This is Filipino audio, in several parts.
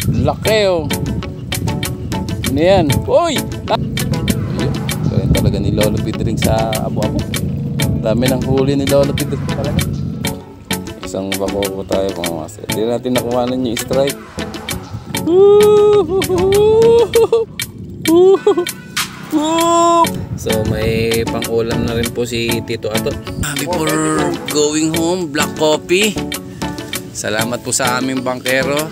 Laki oh. Ano yan? Uy! Kaya talaga ni Lolo Pidring sa abo-abo. Dami ng huli ni Lolo Pidring talaga. Isang bako po tayo mga master. Hindi natin nakuhanan yung strike. So may pang-ulam na rin po si Tito Ato. Before going home, black coffee. Salamat po sa aming bangkero.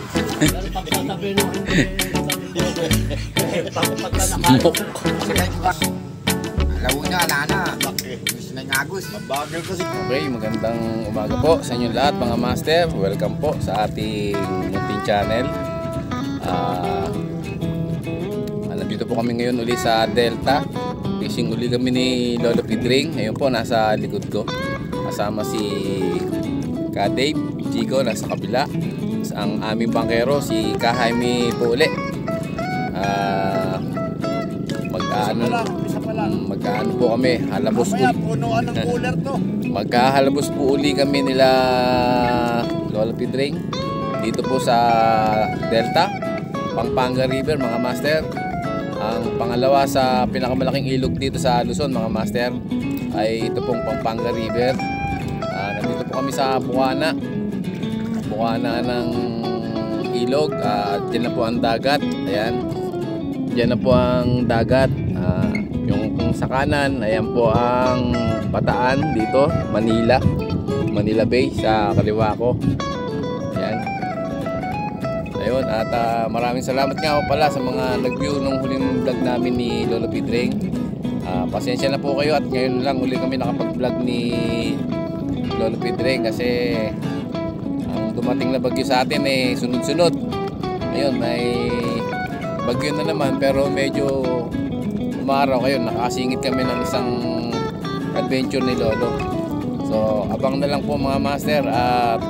Lawuna, lana. Gusto na yung agos. Okay, magandang umaga po sa inyo lahat mga master. Welcome po sa ating munting channel. Nandito po kami ngayon uli sa Delta. Fishing uli kami ni Lolo Pidring. Ngayon po nasa likod ko. Kasama si Ka Dave, Chico nasa kabila. Ang aming bangkero si Ka Jaime po uli. Magkaano po kami, halabos uli. Magkahalabos po uli kami nila Lolo Pidring dito po sa Delta, Pampanga River mga master. Ang pangalawa sa pinakamalaking ilog dito sa Luzon mga master ay ito pong Pampanga River. Nandito po kami sa Bukana ng ilog. Diyan na po ang dagat. Ayan. Diyan na po ang dagat. Yung sa kanan, ayan po ang Bataan dito, Manila Bay sa kaliwa ko. Ayan. Ayun, at maraming salamat nga pala sa mga nag-view nung huling vlog namin ni Lolo Pidring. Pasensya na po kayo at ngayon lang uli kami nakapag-vlog ni Lolo Pidring kasi ang dumating na bagyo sa atin eh sunod-sunod. Ayun, may bagyo na naman pero medyo umaraw kayo, nakasingit kami ng isang adventure ni Lolo. So abang na lang po mga master at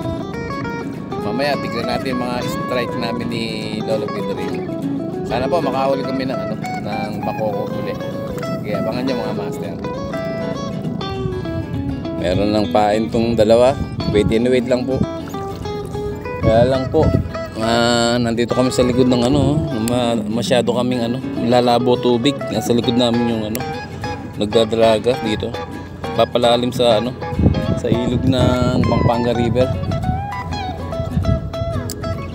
mamaya tignan natin mga strike namin ni Lolo Pidring. Sana po makahuli kami ng ng bakoko uli. Kaya abangan nyo mga master. Meron lang pain tong dalawa. Wait and wait lang po. Kaya lang po nandito kami sa likod ng masyado kaming lalabo tubig. Nasa likod namin yung nagdadraga dito. Papalalim sa sa ilog ng Pampanga River.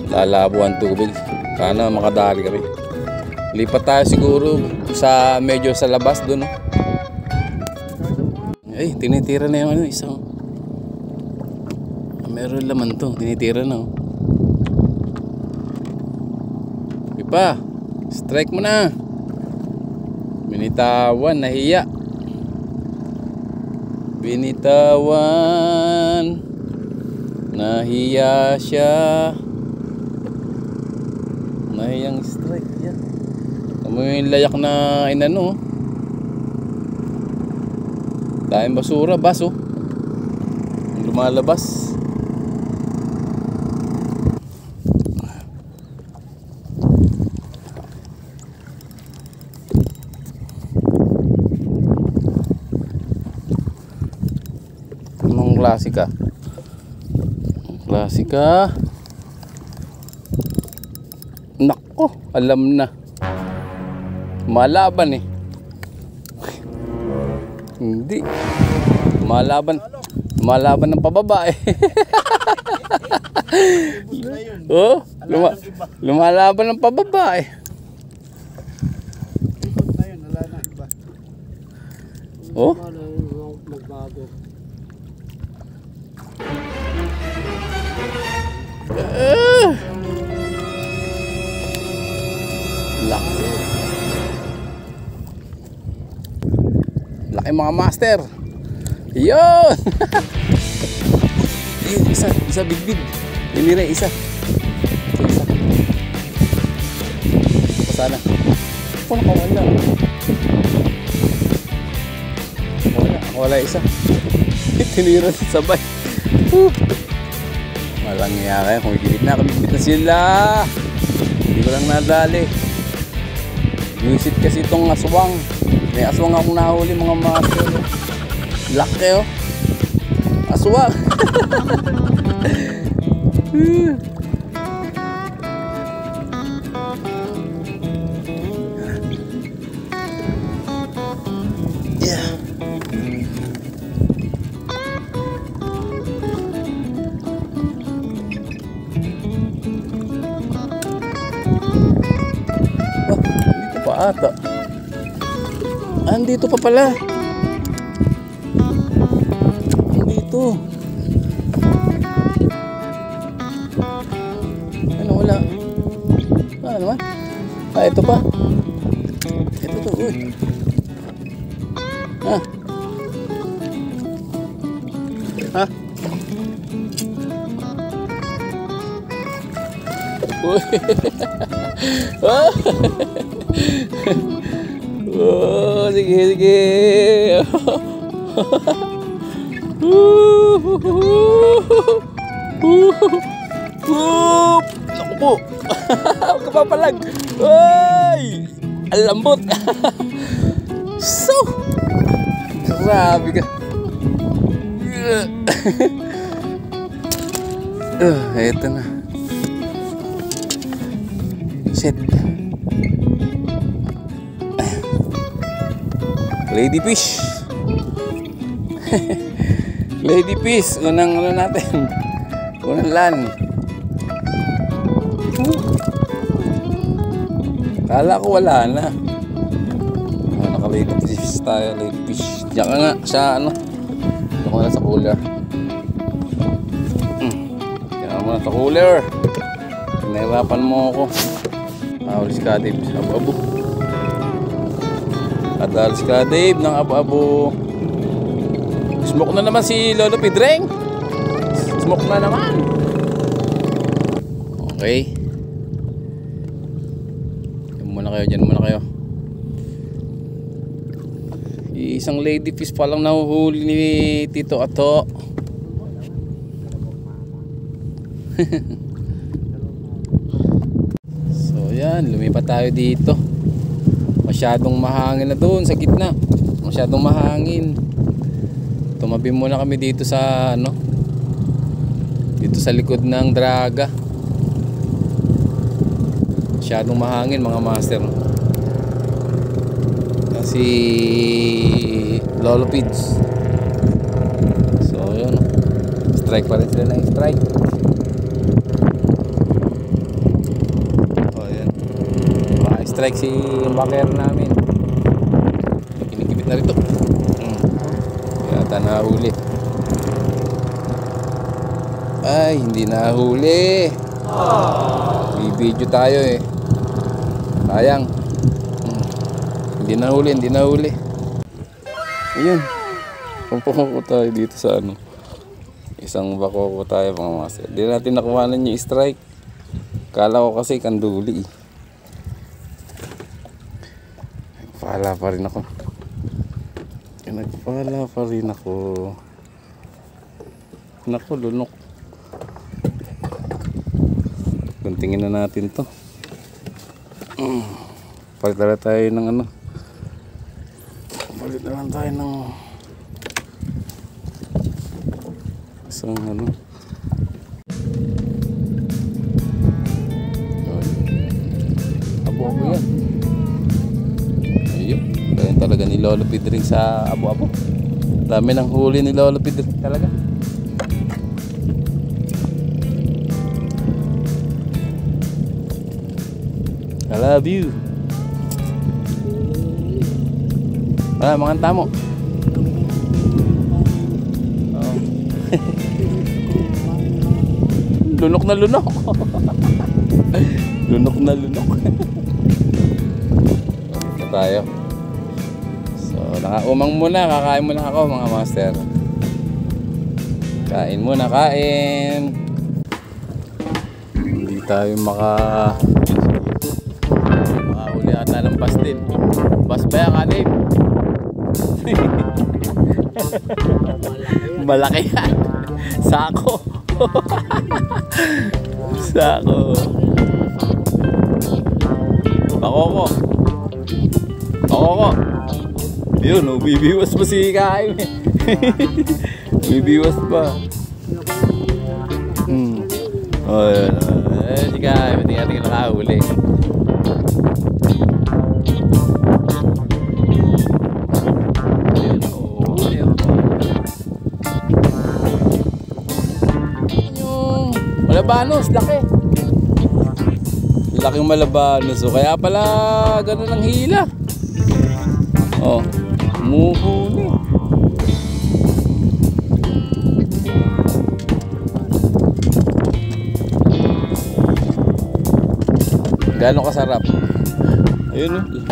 Lalabo ang tubig. Sana makadali kami. Lipat tayo siguro sa medyo sa labas doon. Ay, tinitira na yung isang. Meron laman to, tinitira na. Pa, strike mo na. Binitawan, nahiya. Binitawan, nahiya siya. Nahiyang strike yan. Tamo yung layak na dahil basura, baso lumalabas. Klasika. Nako, alam na. Malaban eh. Hindi. Malaban ng pababa eh. Oh, lumalaban ng pababa eh. Oh. Laki mga master. Yun. Isa bigbig. Inire isa. Pasana. Nakawala. Wala isa. Tinira sabay. Walang iya kaya kung ikilit na kami na sila. Hindi ko lang nadali. Visit kasi itong aswang. May aswang akong nahuli mga master. Laki oh. Aswang. ata. Andito pa pala. Andito. Ano wala? Ano naman? Ito pa. Ito to. Uy. Ha? Uy. Oh, sige, sige. Naku po. Huwag ka papalag. Uy. Ang lambot. So. Grabe ka. Ito na. Shit. Lady fish. Lady fish. Unang ano natin. Unang lan. Kala ko wala na. Naka-lady fish tayo. Lady fish. Diyan ka nga sa ano. Diyan ko na sa cooler. Diyan ka muna sa cooler. Nahirapan mo ako. Alis ka Dave sa abo-abo. At alis ka Dave ng abo-abo. Smoke na naman si Lolo Pidreng. Smoke na naman. Okay. Diyan muna kayo, dyan muna kayo. Isang lady fish pa lang nahuhuli ni Tito Ato. So yan, lumipat tayo dito. Masyadong mahangin na doon sa gitna. Masyadong mahangin. Tumabi muna kami dito sa ano, dito sa likod ng draga. Masyadong mahangin mga master. Kasi Lolo Pids. So yun, strike pa rin sila ng strike. Strike si backer namin. Kinikibit na rito. Kaya ata nahuli. Ay, hindi nahuli. Bibidyo tayo eh. Sayang. Hindi nahuli, hindi nahuli. Ayun. Pumpoko tayo dito sa ano. Isang bako tayo mga master. Hindi natin nakuhanan yung strike. Kala ko kasi kanduli eh. Nagpala pa rin ako. Nagpala pa rin ako. Naku, lunok. Guntingin na natin to. Palit na lang tayo ng ano. Palit na lang tayo ng isang ano. Abo-abo yan. Ayun, ganyan talaga ni Lolo Pidring sa abo-abo. Dami ng huli ni Lolo Pidring talaga. I love you. Ah, mga tamo. Oh. Lunok na lunok. Lunok na lunok. Ito tayo. So, nakaumang muna. Kakain muna ako mga master. Kain muna, kain. Hindi tayo makahuli ata ng bas din. Bas ba yan, Kalib? Malaki yan. Sako. Sako. Pakoko. Pakoko. Yun, bibiwas pa si Kaim. Bibiwas pa. Oh, yun. Si Kaim, hindi natin nakahuli. Labanos, laki. Laking malabanos. So, kaya pala ganun ang hila. Oh, muhuli. Gano'ng kasarap? Ayun,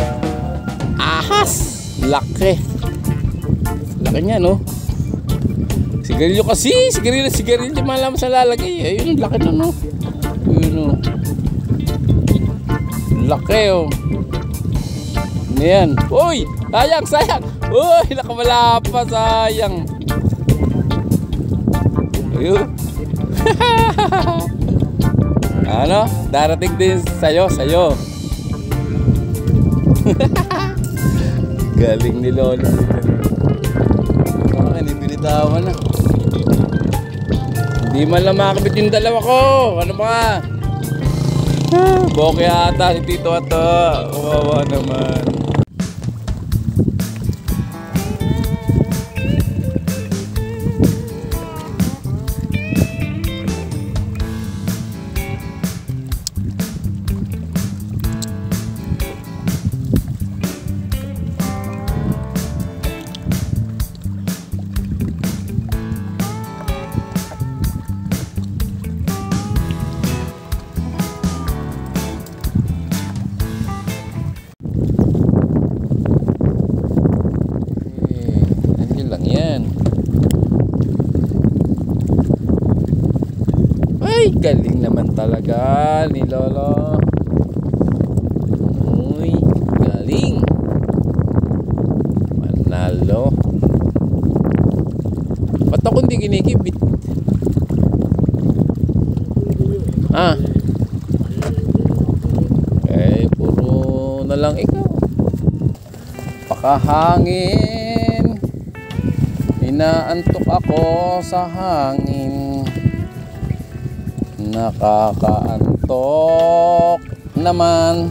ahas! Laki! Laki niya, no? Sigarilyo kasi! Sigarilyo malam sa lalagay. Ayun, laki na, no? Ayun, no? Laki, oh. Ano yan? Uy! Sayang! Uy! Nakamala pa, sayang! Ayun! Ano? Darating din sa'yo. Galing ni Lolo. Bakit binitawan na? Hindi man lang makakabit yung dalawa ko. Ano ba? Bokeh ata si Tito Ato. Kawawa naman. Ay, galing naman talaga ni Lolo. Uy, galing. Manalo. Ba't ako hindi kinikibit? Puro na lang ikaw. Pakahangin. Inaantok ako sa hangin. Nakakaantok naman.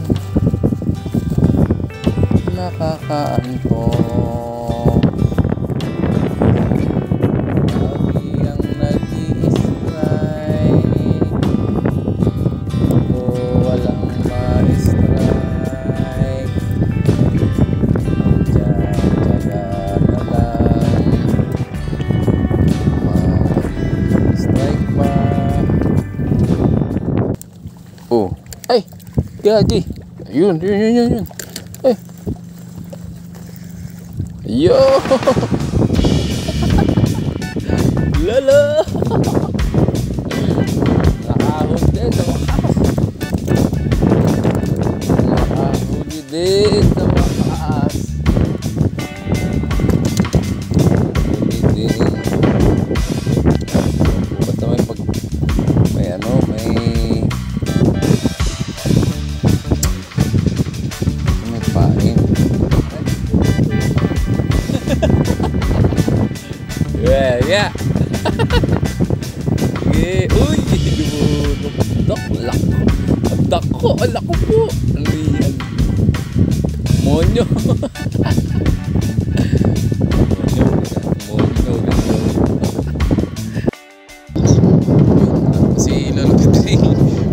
Nakakaantok. Lagi ang nag-i-strike. Ako walang ma-strike. Tiyaga na lang. Ma-strike pa. Oh, ay, gagi. Yun. Eh. Yo. Lala. Nakahuli din sa wakas. Nakahuli din sa wakas. Huli din. Ba't naman pag may pain. Yeah. Sige. Uy, dako. Alako po. Ano yan? Monyo. Si Lolo Petring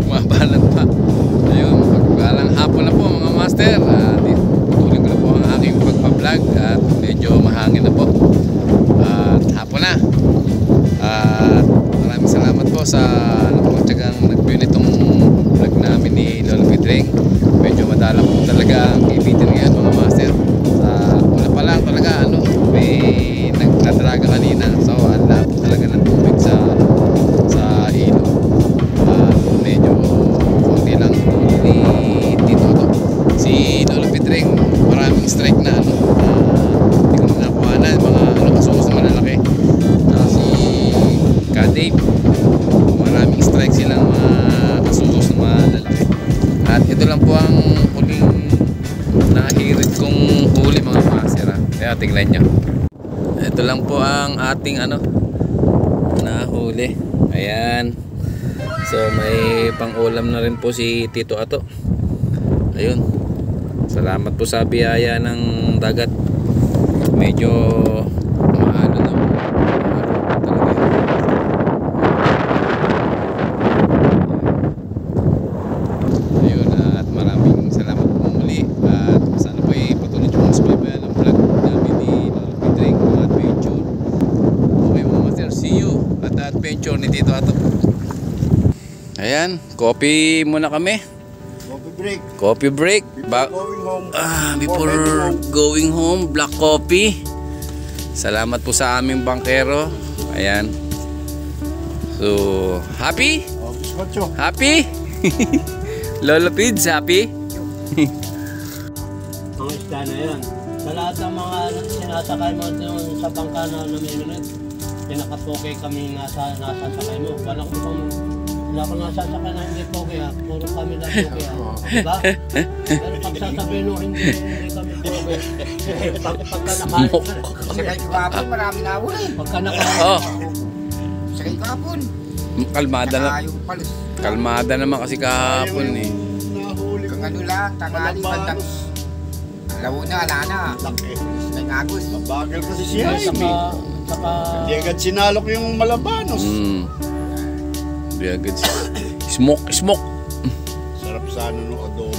umabalan pa. Ayun, pagbalang hapon na po mga master. Tutuloy ko na po ang aking pagpa-vlog at medyo mahangin na po. At hapon na. At maraming salamat po sa napagtyagang nag-view nitong vlog namin ni Lolo Petring. Medyo madala po talaga ang ibitin ngayon mga master. Sa una pa lang talaga may nagtatraga kanina. So ala po talaga ng tubig sa ilog. Medyo konti lang ni Tito to. Si Lolo Petring maraming strike na hindi ko na nakuhanan mga kasus na malalaki. Si Dave, maraming strike silang mga kasusos na malalaki. At ito lang po ang huling nahirit kong huli mga master. Kaya tingnan nyo. Ito lang po ang ating nahuli. Ayan. So may pang-ulam na rin po si Tito Ato. Ayun. Salamat po sa biyaya ng dagat. Medyo maano na. Ayun Ayan, coffee muna kami. Coffee break. Coffee break. Going home. Before going home, black coffee. Salamat po sa aming bangkero. Ayan. So, happy? Biskotso. Happy? Lolo Pids, happy? Ang isda na yan. Sa lahat ng mga sinasakay mo dun sa bangka na namimilid, pinakapoke kami nasasakay mo. Wala ko nasasakay na hindi poke ha. Puro kami na poke ha. Diba? Pero pag sasabihin mo hindi kami poke. Pagka nakain. Sakay ko hapon, marami na ako eh. Pagka nakain. Oh, Sakay ko hapon. kalmada na. Saka yung palis. Kalmada naman kasi kahapon eh. Nahuli ko. Kung ano lang, tangali, bandang. Alaw na, ala na. Laki. Gusto na yung agos. Mabagal kasi si Jaime. Saka Hindi agad sinalok yung malabanos. Hindi agad siya. Smoke, smoke. Sarap sana nung adobo.